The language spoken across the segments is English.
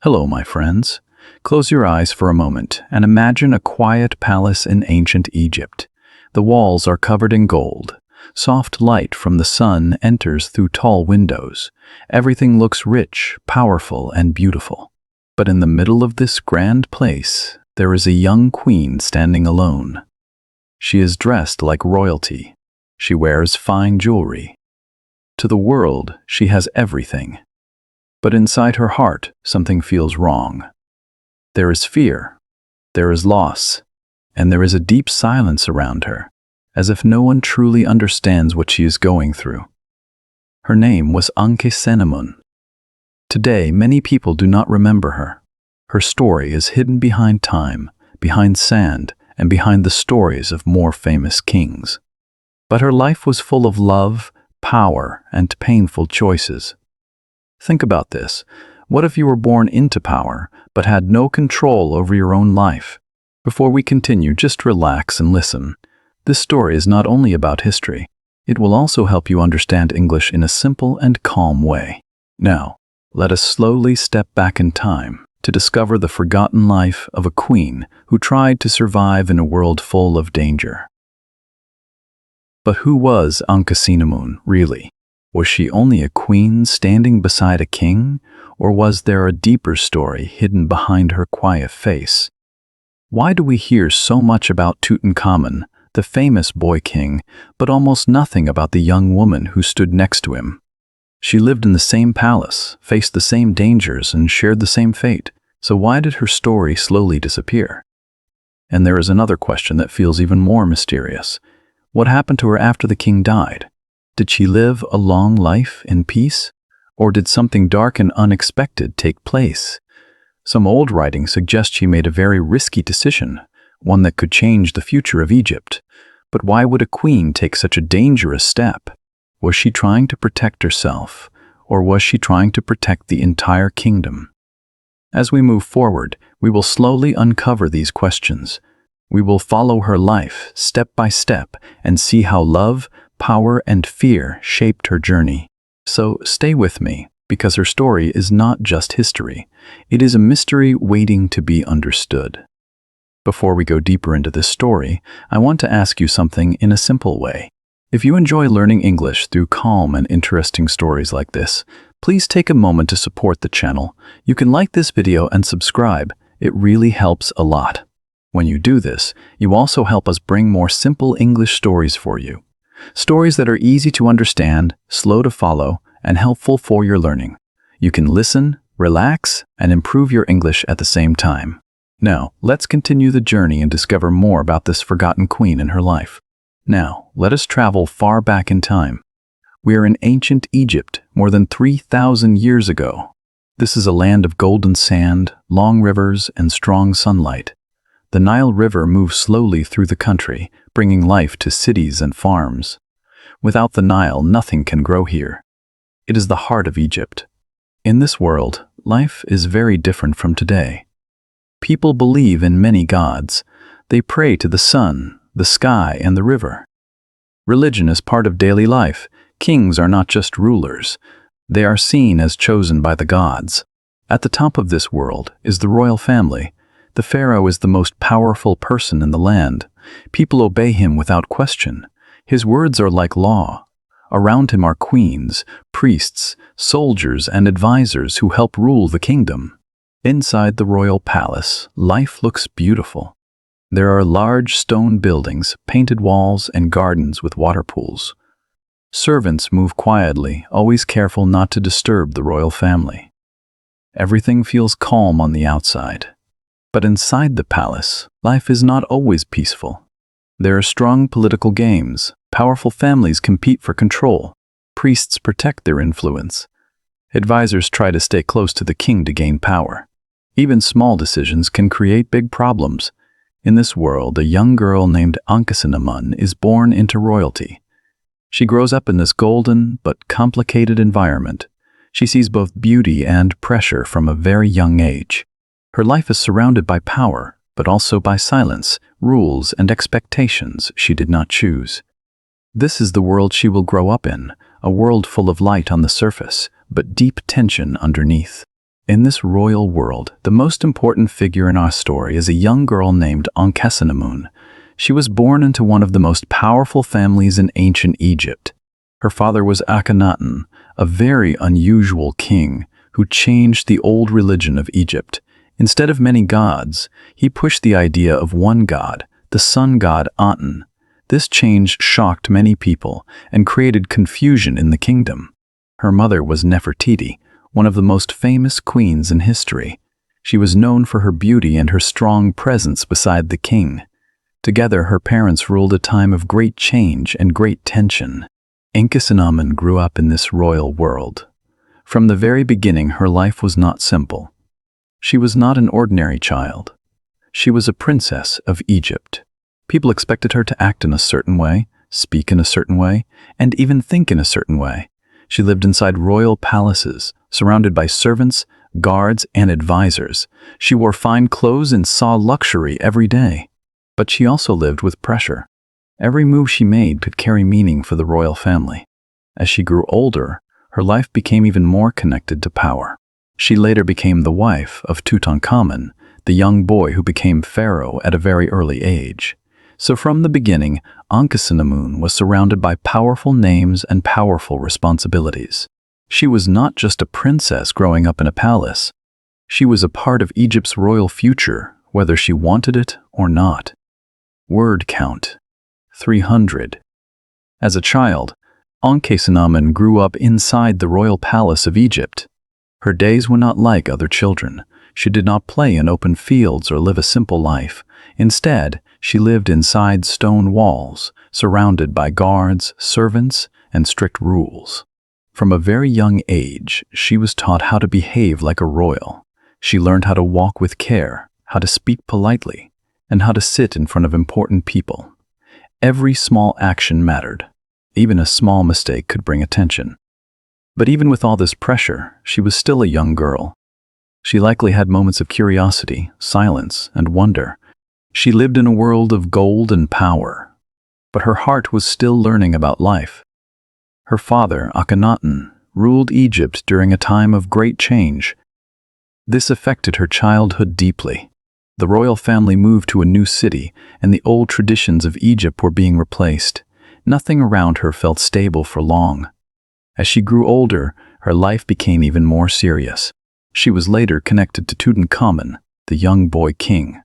Hello, my friends. Close your eyes for a moment and imagine a quiet palace in ancient Egypt. The walls are covered in gold. Soft light from the sun enters through tall windows. Everything looks rich, powerful, and beautiful. But in the middle of this grand place, there is a young queen standing alone. She is dressed like royalty. She wears fine jewelry. To the world, she has everything. But inside her heart, something feels wrong. There is fear, there is loss, and there is a deep silence around her, as if no one truly understands what she is going through. Her name was Ankhesenamun. Today, many people do not remember her. Her story is hidden behind time, behind sand, and behind the stories of more famous kings. But her life was full of love, power, and painful choices. Think about this. What if you were born into power, but had no control over your own life? Before we continue, just relax and listen. This story is not only about history. It will also help you understand English in a simple and calm way. Now, let us slowly step back in time to discover the forgotten life of a queen who tried to survive in a world full of danger. But who was Ankhesenamun, really? Was she only a queen standing beside a king, or was there a deeper story hidden behind her quiet face? Why do we hear so much about Tutankhamun, the famous boy king, but almost nothing about the young woman who stood next to him? She lived in the same palace, faced the same dangers, and shared the same fate. So why did her story slowly disappear? And there is another question that feels even more mysterious. What happened to her after the king died? Did she live a long life in peace? Or did something dark and unexpected take place? Some old writings suggest she made a very risky decision, one that could change the future of Egypt. But why would a queen take such a dangerous step? Was she trying to protect herself, or was she trying to protect the entire kingdom? As we move forward, we will slowly uncover these questions. We will follow her life step by step and see how love, power, and fear shaped her journey. So stay with me, because her story is not just history. It is a mystery waiting to be understood. Before we go deeper into this story, I want to ask you something in a simple way. If you enjoy learning English through calm and interesting stories like this, please take a moment to support the channel. You can like this video and subscribe. It really helps a lot. When you do this, you also help us bring more simple English stories for you. Stories that are easy to understand, slow to follow, and helpful for your learning. You can listen, relax, and improve your English at the same time. Now, let's continue the journey and discover more about this forgotten queen and her life. Now, let us travel far back in time. We are in ancient Egypt, more than 3,000 years ago. This is a land of golden sand, long rivers, and strong sunlight. The Nile River moves slowly through the country, bringing life to cities and farms. Without the Nile, nothing can grow here. It is the heart of Egypt. In this world, life is very different from today. People believe in many gods. They pray to the sun, the sky, and the river. Religion is part of daily life. Kings are not just rulers. They are seen as chosen by the gods. At the top of this world is the royal family. The pharaoh is the most powerful person in the land. People obey him without question. His words are like law. Around him are queens, priests, soldiers, and advisors who help rule the kingdom. Inside the royal palace, life looks beautiful. There are large stone buildings, painted walls, and gardens with water pools. Servants move quietly, always careful not to disturb the royal family. Everything feels calm on the outside. But inside the palace, life is not always peaceful. There are strong political games. Powerful families compete for control. Priests protect their influence. Advisors try to stay close to the king to gain power. Even small decisions can create big problems. In this world, a young girl named Ankhesenamun is born into royalty. She grows up in this golden but complicated environment. She sees both beauty and pressure from a very young age. Her life is surrounded by power, but also by silence, rules, and expectations she did not choose. This is the world she will grow up in, a world full of light on the surface, but deep tension underneath. In this royal world, the most important figure in our story is a young girl named Ankhesenamun. She was born into one of the most powerful families in ancient Egypt. Her father was Akhenaten, a very unusual king who changed the old religion of Egypt. Instead of many gods, he pushed the idea of one god, the sun god Aten. This change shocked many people and created confusion in the kingdom. Her mother was Nefertiti, one of the most famous queens in history. She was known for her beauty and her strong presence beside the king. Together, her parents ruled a time of great change and great tension. Ankhesenamun grew up in this royal world. From the very beginning, her life was not simple. She was not an ordinary child. She was a princess of Egypt. People expected her to act in a certain way, speak in a certain way, and even think in a certain way. She lived inside royal palaces, surrounded by servants, guards, and advisors. She wore fine clothes and saw luxury every day. But she also lived with pressure. Every move she made could carry meaning for the royal family. As she grew older, her life became even more connected to power. She later became the wife of Tutankhamun, the young boy who became pharaoh at a very early age. So from the beginning, Ankhesenamun was surrounded by powerful names and powerful responsibilities. She was not just a princess growing up in a palace. She was a part of Egypt's royal future, whether she wanted it or not. Word count: 300. As a child, Ankhesenamun grew up inside the royal palace of Egypt. Her days were not like other children. She did not play in open fields or live a simple life. Instead, she lived inside stone walls, surrounded by guards, servants, and strict rules. From a very young age, she was taught how to behave like a royal. She learned how to walk with care, how to speak politely, and how to sit in front of important people. Every small action mattered. Even a small mistake could bring attention. But even with all this pressure, she was still a young girl. She likely had moments of curiosity, silence, and wonder. She lived in a world of gold and power, but her heart was still learning about life. Her father, Akhenaten, ruled Egypt during a time of great change. This affected her childhood deeply. The royal family moved to a new city, and the old traditions of Egypt were being replaced. Nothing around her felt stable for long. As she grew older, her life became even more serious. She was later connected to Tutankhamun, the young boy king.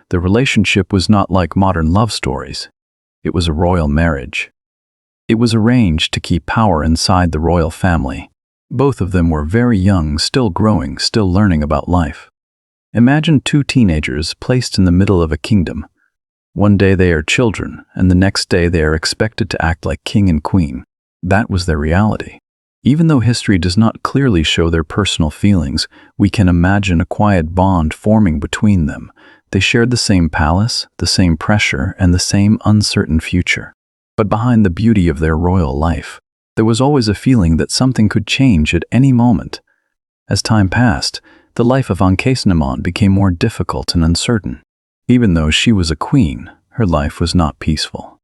The relationship was not like modern love stories. It was a royal marriage. It was arranged to keep power inside the royal family. Both of them were very young, still growing, still learning about life. Imagine two teenagers placed in the middle of a kingdom. One day they are children, and the next day they are expected to act like king and queen. That was their reality. Even though history does not clearly show their personal feelings, we can imagine a quiet bond forming between them. They shared the same palace, the same pressure, and the same uncertain future. But behind the beauty of their royal life, there was always a feeling that something could change at any moment. As time passed, the life of Ankhesenamun became more difficult and uncertain. Even though she was a queen, her life was not peaceful.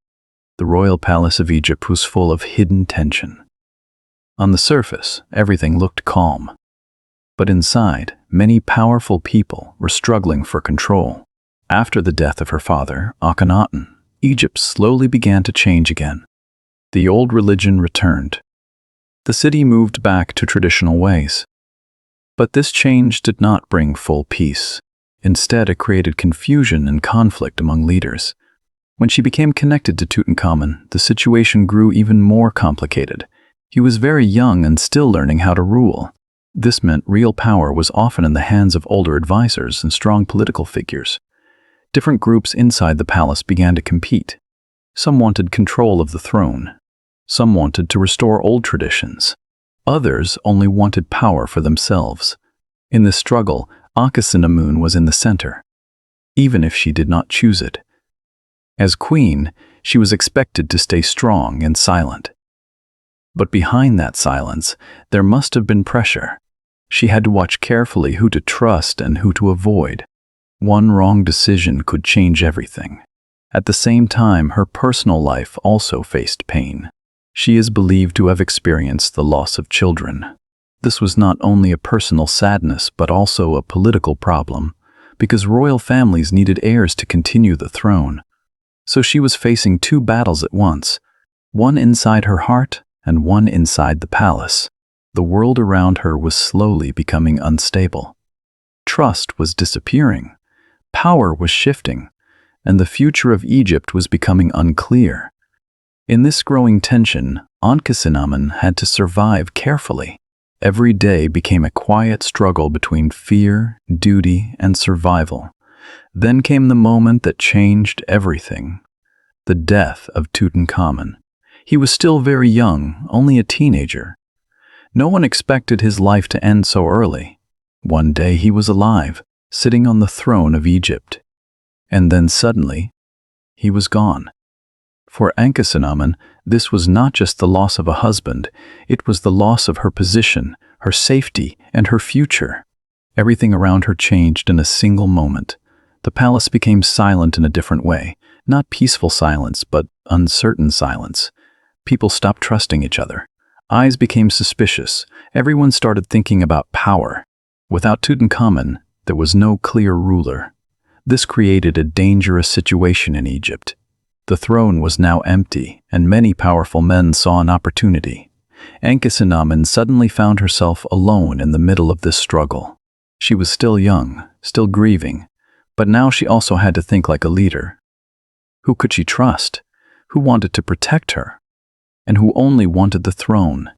The royal palace of Egypt was full of hidden tension. On the surface, everything looked calm. But inside, many powerful people were struggling for control. After the death of her father, Akhenaten, Egypt slowly began to change again. The old religion returned. The city moved back to traditional ways. But this change did not bring full peace. Instead, it created confusion and conflict among leaders. When she became connected to Tutankhamun, the situation grew even more complicated. He was very young and still learning how to rule. This meant real power was often in the hands of older advisors and strong political figures. Different groups inside the palace began to compete. Some wanted control of the throne. Some wanted to restore old traditions. Others only wanted power for themselves. In this struggle, Ankhesenamun was in the center, even if she did not choose it. As queen, she was expected to stay strong and silent. But behind that silence, there must have been pressure. She had to watch carefully who to trust and who to avoid. One wrong decision could change everything. At the same time, her personal life also faced pain. She is believed to have experienced the loss of children. This was not only a personal sadness but also a political problem, because royal families needed heirs to continue the throne. So she was facing two battles at once, one inside her heart and one inside the palace. The world around her was slowly becoming unstable. Trust was disappearing, power was shifting, and the future of Egypt was becoming unclear. In this growing tension, Ankhesenamun had to survive carefully. Every day became a quiet struggle between fear, duty, and survival. Then came the moment that changed everything: the death of Tutankhamun. He was still very young, only a teenager. No one expected his life to end so early. One day he was alive, sitting on the throne of Egypt. And then suddenly, he was gone. For Ankhesenamun, this was not just the loss of a husband, it was the loss of her position, her safety, and her future. Everything around her changed in a single moment. The palace became silent in a different way, not peaceful silence, but uncertain silence. People stopped trusting each other. Eyes became suspicious. Everyone started thinking about power. Without Tutankhamun, there was no clear ruler. This created a dangerous situation in Egypt. The throne was now empty, and many powerful men saw an opportunity. Ankhesenamun suddenly found herself alone in the middle of this struggle. She was still young, still grieving, but now she also had to think like a leader. Who could she trust? Who wanted to protect her? And who only wanted the throne?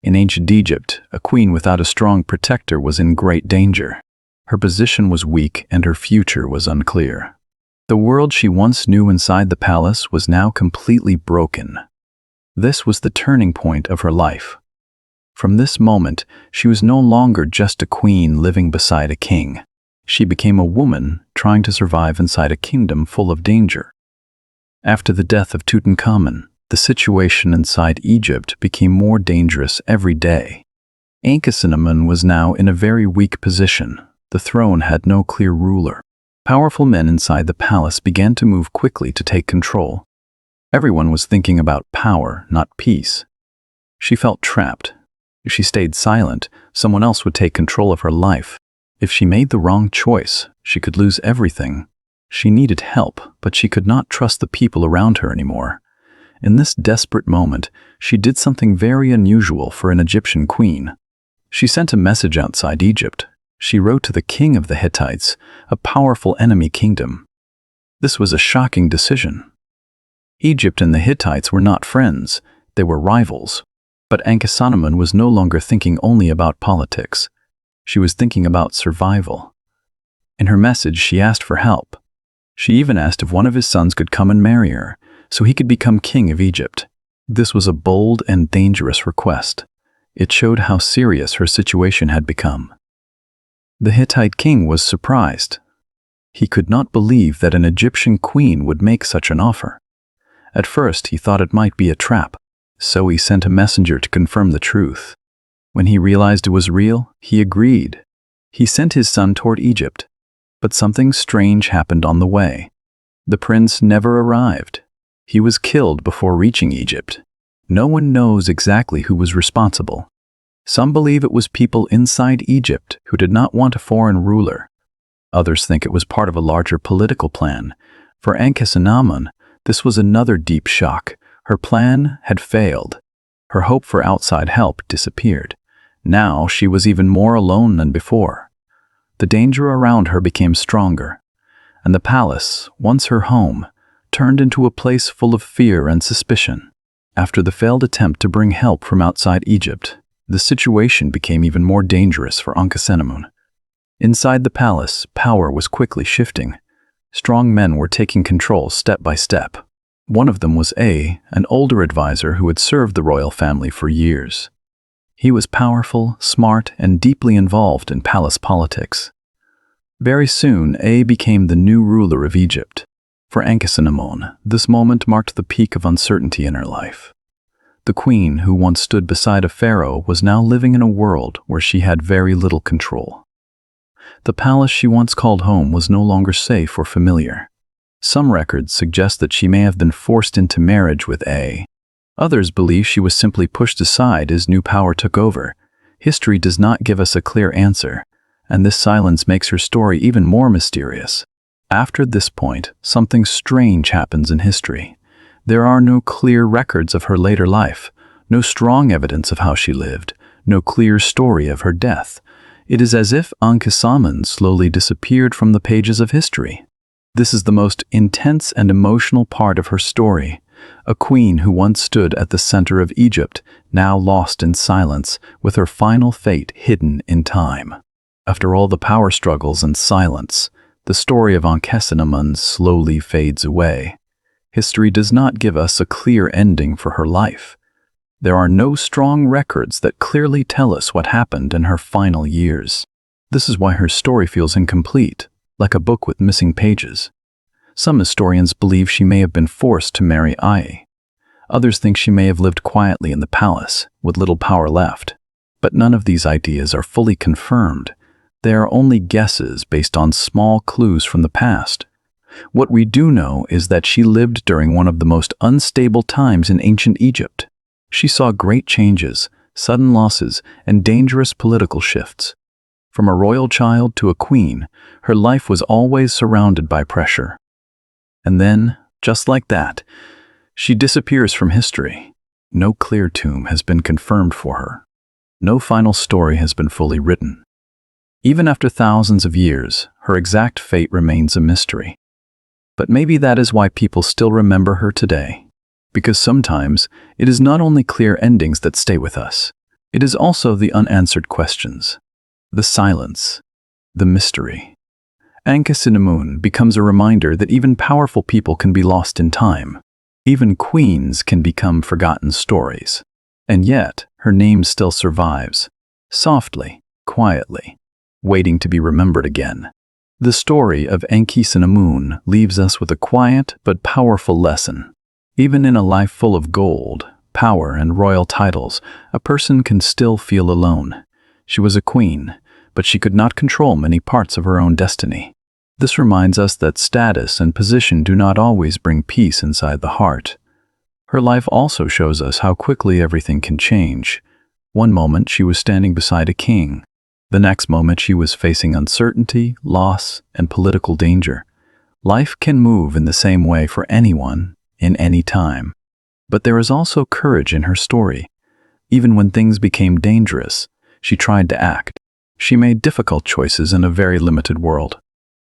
In ancient Egypt, a queen without a strong protector was in great danger. Her position was weak and her future was unclear. The world she once knew inside the palace was now completely broken. This was the turning point of her life. From this moment, she was no longer just a queen living beside a king. She became a woman trying to survive inside a kingdom full of danger. After the death of Tutankhamun, the situation inside Egypt became more dangerous every day. Ankhesenamun was now in a very weak position. The throne had no clear ruler. Powerful men inside the palace began to move quickly to take control. Everyone was thinking about power, not peace. She felt trapped. If she stayed silent, someone else would take control of her life. If she made the wrong choice, she could lose everything. She needed help, but she could not trust the people around her anymore. In this desperate moment, she did something very unusual for an Egyptian queen. She sent a message outside Egypt. She wrote to the king of the Hittites, a powerful enemy kingdom. This was a shocking decision. Egypt and the Hittites were not friends, they were rivals. But Ankhesenamun was no longer thinking only about politics. She was thinking about survival. In her message, she asked for help. She even asked if one of his sons could come and marry her, so he could become king of Egypt. This was a bold and dangerous request. It showed how serious her situation had become. The Hittite king was surprised. He could not believe that an Egyptian queen would make such an offer. At first, he thought it might be a trap, so he sent a messenger to confirm the truth. When he realized it was real, he agreed. He sent his son toward Egypt, but something strange happened on the way. The prince never arrived. He was killed before reaching Egypt. No one knows exactly who was responsible. Some believe it was people inside Egypt who did not want a foreign ruler. Others think it was part of a larger political plan. For Ankhesenamun, this was another deep shock. Her plan had failed. Her hope for outside help disappeared. Now she was even more alone than before. The danger around her became stronger, and the palace, once her home, turned into a place full of fear and suspicion. After the failed attempt to bring help from outside Egypt, the situation became even more dangerous for Ankhesenamun. Inside the palace, power was quickly shifting. Strong men were taking control step by step. One of them was an older advisor who had served the royal family for years. He was powerful, smart, and deeply involved in palace politics. Very soon, became the new ruler of Egypt. For Ankhesenamun, this moment marked the peak of uncertainty in her life. The queen, who once stood beside a pharaoh, was now living in a world where she had very little control. The palace she once called home was no longer safe or familiar. Some records suggest that she may have been forced into marriage with Others believe she was simply pushed aside as new power took over. History does not give us a clear answer, and this silence makes her story even more mysterious. After this point, something strange happens in history. There are no clear records of her later life, no strong evidence of how she lived, no clear story of her death. It is as if Ankhesenamun slowly disappeared from the pages of history. This is the most intense and emotional part of her story. A queen who once stood at the center of Egypt, now lost in silence, with her final fate hidden in time. After all the power struggles and silence, the story of Ankhesenamun slowly fades away. History does not give us a clear ending for her life. There are no strong records that clearly tell us what happened in her final years. This is why her story feels incomplete, like a book with missing pages. Some historians believe she may have been forced to marry Ai. Others think she may have lived quietly in the palace, with little power left. But none of these ideas are fully confirmed. They are only guesses based on small clues from the past. What we do know is that she lived during one of the most unstable times in ancient Egypt. She saw great changes, sudden losses, and dangerous political shifts. From a royal child to a queen, her life was always surrounded by pressure. And then, just like that, she disappears from history. No clear tomb has been confirmed for her. No final story has been fully written. Even after thousands of years, her exact fate remains a mystery. But maybe that is why people still remember her today. Because sometimes, it is not only clear endings that stay with us. It is also the unanswered questions, the silence, the mystery. Ankhesenamun becomes a reminder that even powerful people can be lost in time. Even queens can become forgotten stories. And yet, her name still survives, softly, quietly, waiting to be remembered again. The story of Ankhesenamun leaves us with a quiet but powerful lesson. Even in a life full of gold, power, and royal titles, a person can still feel alone. She was a queen, but she could not control many parts of her own destiny. This reminds us that status and position do not always bring peace inside the heart. Her life also shows us how quickly everything can change. One moment she was standing beside a king. The next moment she was facing uncertainty, loss, and political danger. Life can move in the same way for anyone, in any time. But there is also courage in her story. Even when things became dangerous, she tried to act. She made difficult choices in a very limited world.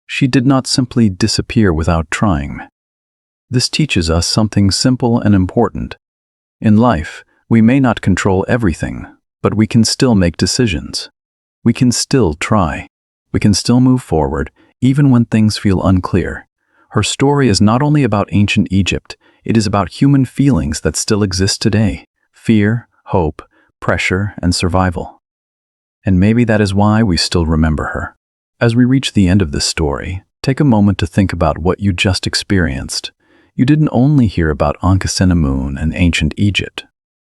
She did not simply disappear without trying. This teaches us something simple and important. In life, we may not control everything, but we can still make decisions. We can still try. We can still move forward, even when things feel unclear. Her story is not only about ancient Egypt, it is about human feelings that still exist today: fear, hope, pressure, and survival. And maybe that is why we still remember her. As we reach the end of this story, take a moment to think about what you just experienced. You didn't only hear about Ankhesenamun and ancient Egypt.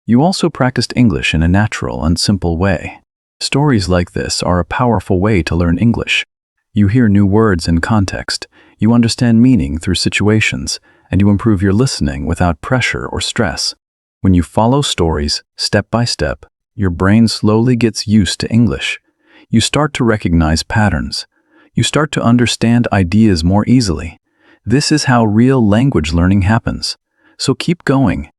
You also practiced English in a natural and simple way. Stories like this are a powerful way to learn English. You hear new words in context, you understand meaning through situations, and you improve your listening without pressure or stress. When you follow stories step by step, your brain slowly gets used to English. You start to recognize patterns. You start to understand ideas more easily. This is how real language learning happens. So keep going,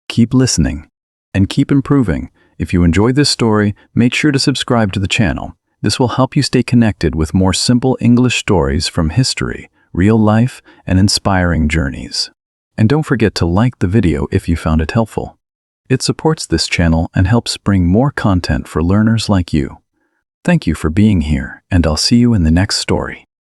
keep listening, and keep improving. If you enjoyed this story, make sure to subscribe to the channel. This will help you stay connected with more simple English stories from history, real life, and inspiring journeys. And don't forget to like the video if you found it helpful. It supports this channel and helps bring more content for learners like you. Thank you for being here, and I'll see you in the next story.